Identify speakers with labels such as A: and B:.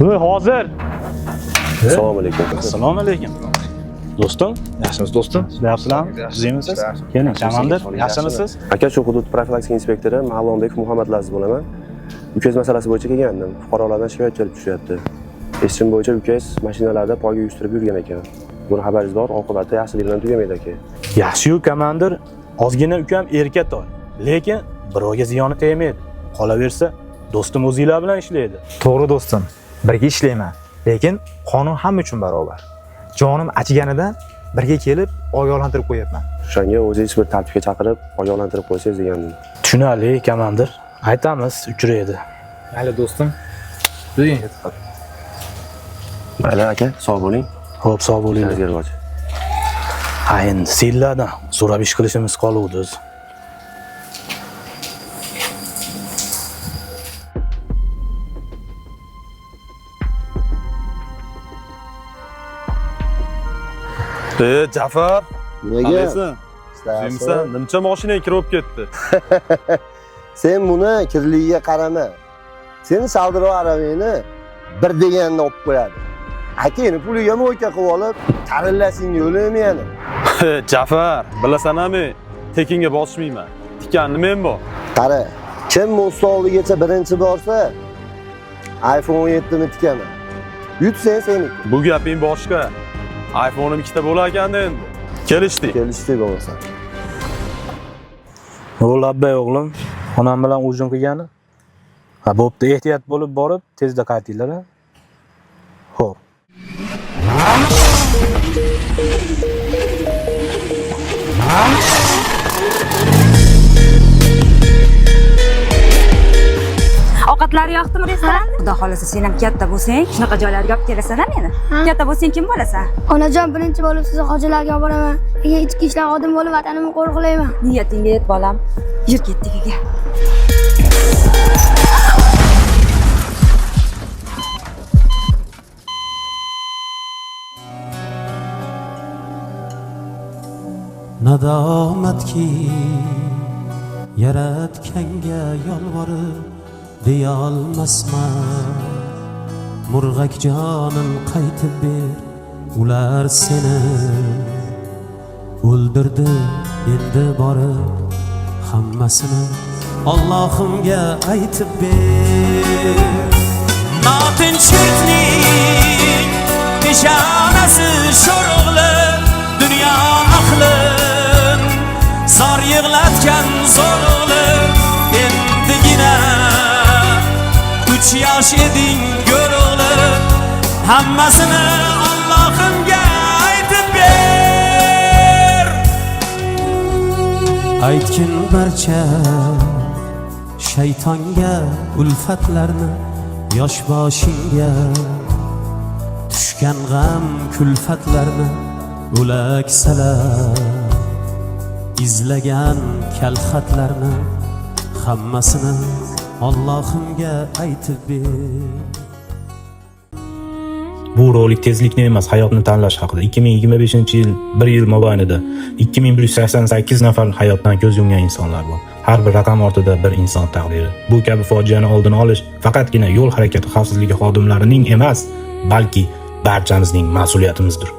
A: Voy, hozir.
B: Assalomu alaykum.
A: Assalomu alaykum. Do'stim, yaxshimisiz do'stim? Yaxshilarmi? Siz emisiz? Keling, Chamandir, yaxshimisiz?
B: Aka, shu hudud profilaktika inspektori Ma'lonbek Muhammadlaziz bo'laman. Ukangiz masalasi bo'yicha kelgandim. Fuqarolardan shikoyat kelib tushyapti. Eshitishim bo'yicha ukangiz mashinalarda poyga uyushtirib yurgan ekan. Buni xabaringiz bor, oqibati yaxshilik bilan tugamaydi aka.
A: Yaxshi-yu, komandir. Ozgina ukam erkatoy, lekin birovga ziyoni tegmaydi. Qolaversa, do'stim o'zinglar bilan ishlaydi.
C: To'g'ri do'stim, birga ishlayman, lekin qonun hamma uchun barobar. Jonim achiganida birga kelib ogohlantirib qo'yapman.
B: O'shanga o'zingiz bir tartibga chaqirib, ogohlantirib qo'ysangiz degandim.
A: Tushunarli, komandir. Aytamiz, uchraydi.
C: Mayli do'stim. Yuring.
B: Mayli aka, sog' bo'ling.
A: Xo'p, sog' bo'linglar.
B: Sizlarga rozi.
A: Ha, endi sizlardan so'rab ish qilishimiz qoluvdi.
D: Jafar,
E: Nega?
D: qalaysan? Jimsan, nimcha mashinang kirib ketdi?
E: Sen buni kirligiga qarama. Seni Savdiro Aravini bir deganda olib qo'yadi. Akani puliga mo'yka qilib olib, qarillasing yo'limi yana?
D: Jafar, bilasan-mi? Tekinga bosmayman. Tikanni men bor.
E: Qara, kim Mo'sta oldigacha birinchi borsa, iPhone 17 ni tikaman. Yutsang seniki.
D: Bu gaping boshqa. iPhone'im ikkita bo'lar ekan endi. Kelishdik.
E: Kelishdik bo'lmasa.
A: Labbay o'g'lim, onam bilan ujun qilgani. Ha, bo'pti, ehtiyot bo'lib borib, tezda qaytinglar. Xo'p.
F: Ovqatlar yoqdimi restoranda? Xudo xolasa sen ham katta bo'lsang, shunaqa joylarga olib kelasan-a meni. Katta bo'lsang kim bo'lasan?
G: Onajon, birinchi bo'lib sizni hojilarga olib boraman. Keyin ichki ishlar xodim bo'lib vatanimni qo'riqlayman.
F: Niyatingga yet bolam. Yur ketdik uyga.
H: Nadomatki yaratganga yolvorib deyolmasman. Murg'ak jonim qaytib ber, ular seni o'ldirdi endi borib hammasini Allohimga aytib ber. Notinchlikning nishonasi sho'rg'li dunyo aqlim zor yig'latgan zo'rg'li endigina 3 yosh eding go'rg'li hammasini Allohimga aytib ber. Aytgin barcha shaytonga ulfatlarni yosh boshingga tushgan g'am kulfatlarni o'laksalar izlagan kalxatlarni hammasini Allohimga aytib ber.
A: Bu rolik tezlikni emas, hayotni tanlash haqida. 2025-yil 1 yil mobaynida 2188 nafar hayotdan ko'z yumgan insonlar bor. Har bir raqam ortida bir inson taqdiri. Bu kabi fojiani oldini olish faqatgina yo'l harakati xavfsizligi xodimlarining emas, balki barchamizning mas'uliyatimizdir.